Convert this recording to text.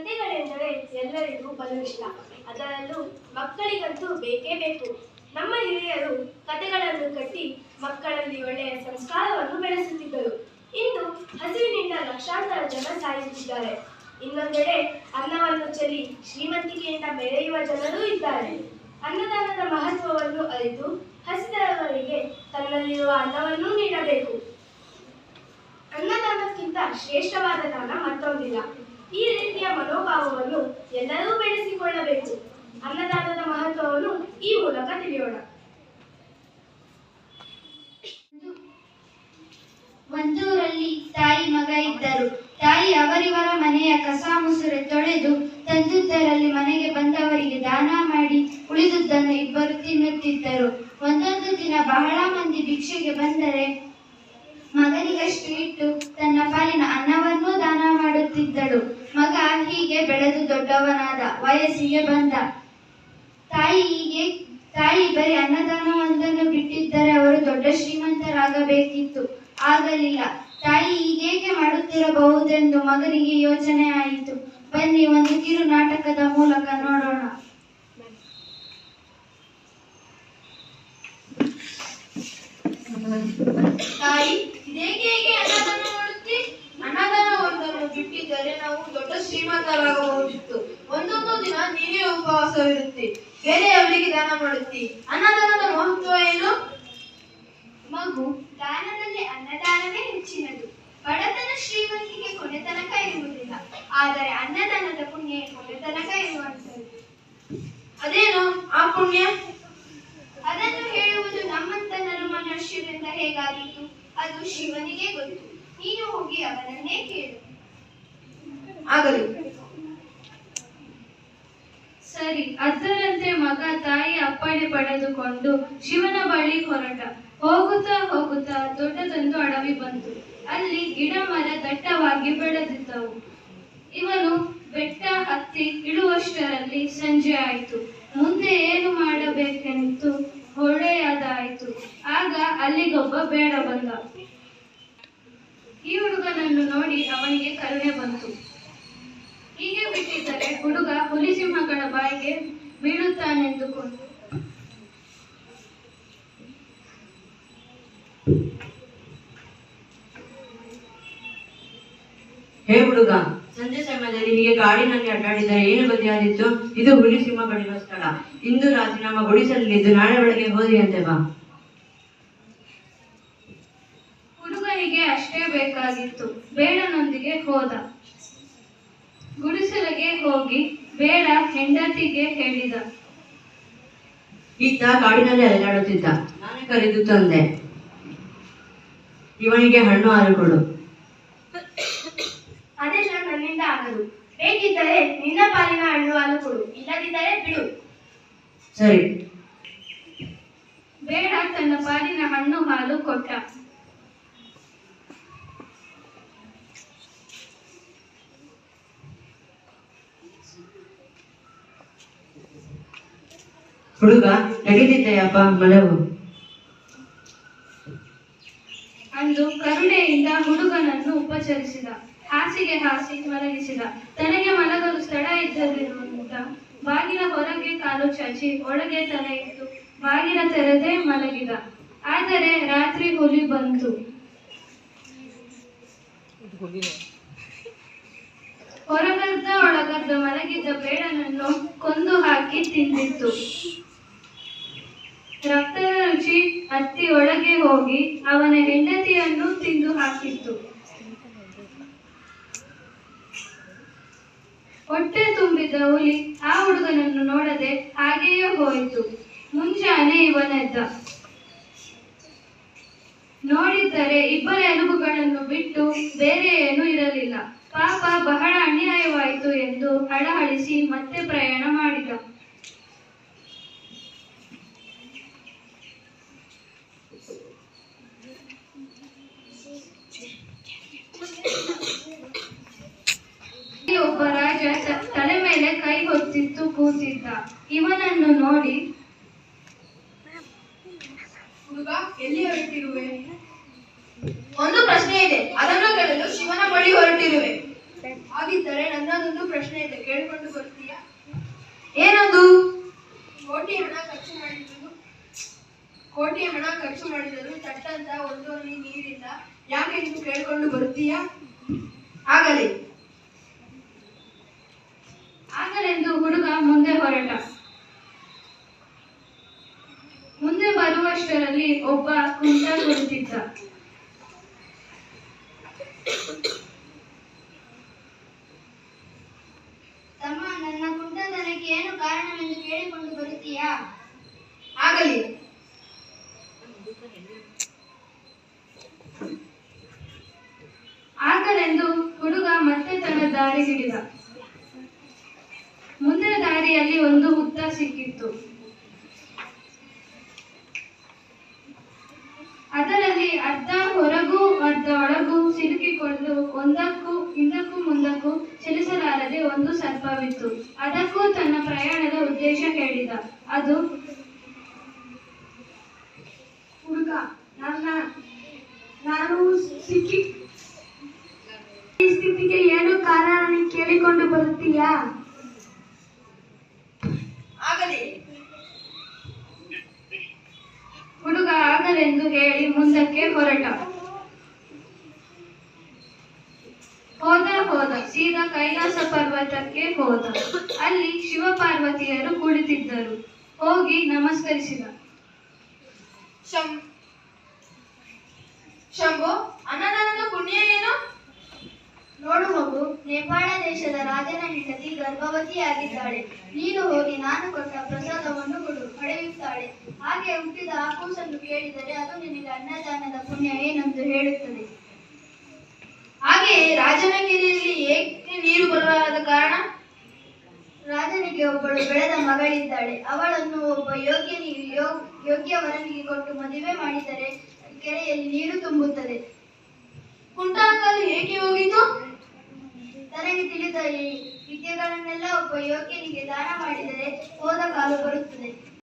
ಕಥೆಗಳೆಂದರೆ ಎಲ್ಲರಿಗೂ ಬಲು ಇಷ್ಟ. ಅದರಲ್ಲೂ ಮಕ್ಕಳಿಗಂತೂ ಬೇಕೇ ಬೇಕು. ನಮ್ಮ ಹಿರಿಯರು ಕಥೆಗಳನ್ನು ಕಟ್ಟಿ ಮಕ್ಕಳಲ್ಲಿ ಒಳ್ಳೆಯ ಸಂಸ್ಕಾರವನ್ನು ಬೆಳೆಸುತ್ತಿದ್ದರು. ಇಂದು ಹಸಿವಿನಿಂದ ಲಕ್ಷಾಂತರ ಜನ ಸಾಯುತ್ತಿದ್ದಾರೆ. ಇನ್ನೊಂದೆಡೆ ಅನ್ನವನ್ನು ಚೆಲ್ಲಿ ಶ್ರೀಮಂತಿಕೆಯಿಂದ ಮೆರೆಯುವ ಜನರೂ ಇದ್ದಾರೆ. ಅನ್ನದಾನದ ಮಹತ್ವವನ್ನು ಅರಿತು ಹಸಿದವರಿಗೆ ತನ್ನಲ್ಲಿರುವ ಅನ್ನವನ್ನು ನೀಡಬೇಕು. ಅನ್ನದಾನಕ್ಕಿಂತ ಶ್ರೇಷ್ಠವಾದ ದಾನ ಮತ್ತೊಂದಿಲ್ಲ. ಈ ರೀತಿಯ ಮನೋಭಾವವನ್ನು ಎಲ್ಲರೂ ಬೆಳೆಸಿಕೊಳ್ಳಬೇಕು. ಅನ್ನದಾನದ ಮಹತ್ವವನ್ನು ಈ ಮೂಲಕ ತಿಳಿಯೋಣ. ಒಂದೂರಲ್ಲಿ ತಾಯಿ ಮಗ ಇದ್ದರು. ತಾಯಿ ಅವರಿವರ ಮನೆಯ ಕಸ ಮುಸುರೆ ತೊಳೆದು ತಂದುದರಲ್ಲಿ ಮನೆಗೆ ಬಂದವರಿಗೆ ದಾನ ಮಾಡಿ ಉಳಿದುದನ್ನು ಇಬ್ಬರು ತಿನ್ನುತ್ತಿದ್ದರು. ಒಂದೊಂದು ದಿನ ಬಹಳ ಮಂದಿ ಭಿಕ್ಷೆಗೆ ಬಂದರೆ ಮಗನಿಗಷ್ಟು ಇಟ್ಟು ತನ್ನ ಪಾಲಿನ ಅನ್ನವನ್ನೂ ದಾನ ಮಾಡುತ್ತಿದ್ದಳು. ಮಗ ಹೀಗೆ ಬೆಳೆದು ದೊಡ್ಡವನಾದ, ವಯಸ್ಸಿಗೆ ಬಂದ. ತಾಯಿ ಬರೀ ಅನ್ನದಾನವೊಂದನ್ನು ಬಿಟ್ಟಿದ್ದರೆ ಅವರು ದೊಡ್ಡ ಶ್ರೀಮಂತರಾಗಬೇಕಿತ್ತು. ಆಗಲಿಲ್ಲ. ತಾಯಿ ಹೀಗೇಕೆ ಮಾಡುತ್ತಿರಬಹುದೆಂದು ಮಗನಿಗೆ ಯೋಚನೆ ಆಯಿತು. ಬನ್ನಿ ಒಂದು ಕಿರು ನಾಟಕದ ಮೂಲಕ ನೋಡೋಣ. ತಾಯಿ, ಇದೇಕೆ ಅನ್ನದಾನ ಮಾಡುತ್ತಿ? ಅನ್ನದಾನವೊಂದನ್ನು ಬಿಟ್ಟಿದ್ದರೆ ನಾವು ದೊಡ್ಡ ಶ್ರೀಮಂತರಾಗಬಹುದಿತ್ತು. ಒಂದೊಂದು ದಿನ ನೀನೇ ಉಪವಾಸವಿರುತ್ತಿ, ಬೇರೆಯವರಿಗೆ ದಾನ ಮಾಡುತ್ತಿ. ಅನ್ನದಾನದ ಮಹತ್ವ ಏನು? ಮಗು, ದಾನದಲ್ಲಿ ಅನ್ನದಾನವೇ ಹೆಚ್ಚಿನದು. ಬಡತನ ಶ್ರೀಮಂತಿಗೆ ಕೊನೆತನಕ ಇರುವುದಿಲ್ಲ, ಆದರೆ ಅನ್ನದಾನದ ಪುಣ್ಯ ಕೊನೆತನಕ ಇರುವಂತದ್ದು. ಅದೇನು ಆ ಪುಣ್ಯ? ಅದನ್ನು ಹೇಳುವುದು ನಮ್ಮಂತ ನರಮನುಷ್ಯರಿಂದ ಹೇಗಾದೀತು? ಅದು ಶಿವನಿಗೆ ಗೊತ್ತು. ನೀನು ಹೋಗಿ ಅವನನ್ನೇ ಕೇಳು. ಆಗಲಿ. ಸರಿ. ಅದರಂತೆ ಮಗ ತಾಯಿ ಅಪ್ಪಣೆ ಪಡೆದುಕೊಂಡು ಶಿವನ ಬಳಿ ಹೊರಟ. ಹೋಗುತ್ತಾ ಹೋಗುತ್ತಾ ದೊಡ್ಡದೊಂದು ಅಡವಿ ಬಂತು. ಅಲ್ಲಿ ಗಿಡ ಮರ ದಟ್ಟವಾಗಿ ಬೆಳೆದಿದ್ದವು. ಇವನು ಬೆಟ್ಟ ಹತ್ತಿ ಇಳುವಷ್ಟರಲ್ಲಿ ಸಂಜೆ ಆಯಿತು. ಮುಂದೆ ಏನು ಮಾಡಬೇಕೆಂದು ಹೊಳೆಯದಾಯಿತು. ಆಗ ಅಲ್ಲಿಗೊಬ್ಬ ಬೇಡ ಬಂದ. ಈ ಹುಡುಗನನ್ನು ನೋಡಿ ಅವನಿಗೆ ಕರುಣೆ ಬಂತು. ಹೀಗೆ ಬಿಟ್ಟಿದ್ದರೆ ಹುಡುಗ ಹುಲಿ ಸಿಂಹಗಳ ಬಾಯಿಗೆ ಬೀಳುತ್ತಾನೆಂದುಕೊಂಡು ಹೇ ಹುಡುಗ, ಸಂಜೆ ಸಮಯದಲ್ಲಿ ಹೀಗೆ ಕಾಡಿನಲ್ಲಿ ಅಡ್ಡಾಡಿದರೆ ಏನು ಬದಿಯಾದಿತ್ತು? ಇದು ಹುಲಿ ಸಿಂಹಗಳಿರುವ ಸ್ಥಳ. ಇಂದು ರಾತ್ರಿ ನಮ್ಮ ಗುಡಿಸಲಿದ್ದು ನಾಳೆ ಬೆಳಗ್ಗೆ ಹೋದಿಯಂತೆ ಬಾ. ಹುಡುಗನಿಗೆ ಅಷ್ಟೇ ಬೇಕಾಗಿತ್ತು. ಬೇಡನೊಂದಿಗೆ ಹೋದ. ಗುಡಿಸಲಿಗೆ ಹೋಗಿ ಬೇಡ ಹೆಂಡತಿಗೆ ಹೇಳಿದ. ಈತ ಕಾಡಿನಲ್ಲಿ ಅಲೆದಾಡುತ್ತಿದ್ದ. ನಾನೇ ಕರೆದು ತಂದೆ. ಇವನಿಗೆ ಹಣ್ಣು ಹಾಲು ಕೊಡು. ಅದೆಲ್ಲ ನನ್ನಿಂದ ಆಗದು. ಬೇಕಿದ್ದರೆ ನಿನ್ನ ಪಾಲಿನ ಹಣ್ಣು ಹಾಲು ಕೊಡು, ಇಲ್ಲದಿದ್ದರೆ ಬಿಡು. ಸರಿ. ಬೇಡ ತನ್ನ ಪಾಲಿನ ಹಣ್ಣು ಹಾಲು ಕೊಟ್ಟ. ಹುಡುಗ, ನಡೀತಿದ್ದೆಯಪ್ಪ, ಮಲಗು. ಅಂದು ಕರುಣೆಯಿಂದ ಹುಡುಗನನ್ನು ಉಪಚರಿಸಿದ. ಹಾಸಿಗೆ ಹಾಸಿ ಮಲಗಿಸಿದ. ತನಗೆ ಮಲಗಲು ಸ್ಥಳ ಇದ್ದದಿರುವಂತ ಬಾಗಿಲ ಹೊರಗೆ ಕಾಲು ಚಾಚಿ ಒಳಗೆ ತಲೆ ಇಟ್ಟು ಬಾಗಿಲ ತೆರೆದೇ ಮಲಗಿದ. ಆದರೆ ರಾತ್ರಿ ಹುಲಿ ಬಂತು. ಹೊರಗರ್ಧ ಒಳಗರ್ಧ ಮಲಗಿದ್ದ ಬೇಡನನ್ನು ಕೊಂದು ಹಾಕಿ ತಿಂದಿತ್ತು. ರಕ್ತದ ರುಚಿ ಹತ್ತಿ ಒಳಗೆ ಹೋಗಿ ಅವನ ಹೆಂಡತಿಯನ್ನು ತಿಂದು ಹಾಕಿತ್ತು. ಹೊಟ್ಟೆ ತುಂಬಿದ ಹುಲಿ ಆ ಹುಡುಗನನ್ನು ನೋಡದೆ ಹಾಗೆಯೇ ಹೋಯಿತು. ಮುಂಜಾನೆ ಇವನೆದ್ದ. ನೋಡಿದ್ದರೆ ಇಬ್ಬರ ಎಲುಬುಗಳನ್ನು ಬಿಟ್ಟು ಬೇರೆ ಏನೂ ಇರಲಿಲ್ಲ. ಪಾಪ, ಬಹಳ ಅನ್ಯಾಯವಾಯಿತು ಎಂದು ಹಳಹಳಿಸಿ ಮತ್ತೆ ಪ್ರಯಾಣ ಮಾಡಿದ. ಒಬ್ಬ ರಾಜ ತಲೆ ಮೇಲೆ ಕೈ ಹೊತ್ತಿತ್ತು ಕೂತಿದ್ದ. ಇವನನ್ನು ನೋಡಿ, ಹುಡುಗ, ಎಲ್ಲಿ ಹೊರಟಿರುವೆ? ಒಂದು ಪ್ರಶ್ನೆ ಇದೆ, ಅದನ್ನು ಕೇಳಲು ಶಿವನ ಬಳಿ ಹೊರಟಿರುವೆ. ಹಾಗಿದ್ದರೆ ನನ್ನದೊಂದು ಪ್ರಶ್ನೆ ಇದೆ, ಕೇಳಿಕೊಂಡು ಬರ್ತೀಯಾ? ಏನದು? ಕೋಟಿ ಹಣ ಖರ್ಚು ಮಾಡಿದರು ತಟ್ಟಂತ ಒಂದು ಹನಿ ನೀರಿಲ್ಲ, ಯಾಕೆ ಎಂದು ಕೇಳಿಕೊಂಡು ಬರ್ತೀಯಾ? ಆಗಲಿ. ಆಗಲೆಂದು ಹುಡುಗ ಮುಂದೆ ಹೊರಟ. ಮುಂದೆ ಬರುವಷ್ಟರಲ್ಲಿ ಒಬ್ಬ ಕುಂಟ ಕುಳಿತಿದ್ದ. ತಮ್ಮ, ನನ್ನ ಕುಂಟತನಕ್ಕೆ ಏನು ಕಾರಣವೆಂದು ಕೇಳಿಕೊಂಡು ಬರುತ್ತೀಯಾ? ಆಗಲಿ. ಆಗಲೆಂದು ಹುಡುಗ ಮತ್ತೆ ತನ್ನ ದಾರಿ ಹಿಡಿದ. ಮುಂದೆ ದಾರಿಯಲ್ಲಿ ಒಂದು ಹುತ್ತ ಸಿಕ್ಕಿತ್ತು. ಅದರಲ್ಲಿ ಅರ್ಧ ಹೊರಗೂ ಅರ್ಧ ಒಳಗೂ ಸಿಲುಕಿಕೊಂಡು ಹಿಂದಕ್ಕೂ ಮುಂದಕ್ಕೂ ಚಲಿಸಲಾರದೆ ಒಂದು ಸರ್ಪವಿತ್ತು. ಅದಕ್ಕೂ ತನ್ನ ಪ್ರಯಾಣದ ಉದ್ದೇಶ ಹೇಳಿದ. ಅದು, ಹುಡುಗ, ನಾನು ಸಿಕ್ಕಿ ಈ ಸ್ಥಿತಿಗೆ ಏನು ಕಾರಣ ಕೇಳಿಕೊಂಡು ಬರುತ್ತೀಯಾ? ಆಗಲಿ. ಹುಡುಗ ಆಗಲೆಂದು ಹೇಳಿ ಮುಂದಕ್ಕೆ ಹೊರಟ. ಹೋದ ಸೀದಾ ಕೈಲಾಸ ಪರ್ವತಕ್ಕೆ ಹೋದ. ಅಲ್ಲಿ ಶಿವಪಾರ್ವತಿಯರು ಕುಳಿತಿದ್ದರು. ಹೋಗಿ ನಮಸ್ಕರಿಸಿದ. ಶಂಭೋ, ಅನ್ನದಾನದ ಪುಣ್ಯ ಏನು? ನೋಡು ಮಗು, ನೇಪಾಳ ದೇಶದ ರಾಜನ ಹೆಂಡತಿ ಗರ್ಭವತಿಯಾಗಿದ್ದಾಳೆ. ನೀನು ಹೋಗಿ ನಾನು ಕೊಟ್ಟ ಪ್ರಸಾದವನ್ನು ಕೊಡು, ಪಡೆಯುತ್ತಾಳೆ. ಹಾಗೆ ಹುಟ್ಟಿದ ಆ ಕೂಸನ್ನು ಕೇಳಿದರೆ ಅದು ನಿನಗೆ ಅನ್ನದಾನದ ಪುಣ್ಯ ಏನೆಂದು ಹೇಳುತ್ತದೆ. ಹಾಗೆಯೇ ರಾಜನ ಕೆರೆಯಲ್ಲಿ ಏಕೆ ನೀರು ಬರಲಾರದ ಕಾರಣ? ರಾಜನಿಗೆ ಒಬ್ಬಳು ಬೆಳೆದ ಮಗಳಿದ್ದಾಳೆ. ಅವಳನ್ನು ಒಬ್ಬ ಯೋಗ್ಯ ವರನಿಗೆ ಕೊಟ್ಟು ಮದುವೆ ಮಾಡಿದರೆ ಕೆರೆಯಲ್ಲಿ ನೀರು ತುಂಬುತ್ತದೆ. ಕುಂಟಾಕಾಲು ಏಕೆ ಹೋಗಿತು? ತನಗೆ ತಿಳಿದ ಈ ವಿದ್ಯೆಗಳನ್ನೆಲ್ಲ ಒಬ್ಬ ಯೋಗ್ಯನಿಗೆ ದಾನ ಮಾಡಿದರೆ ಹೋದ ಕಾಲು ಬರುತ್ತದೆ.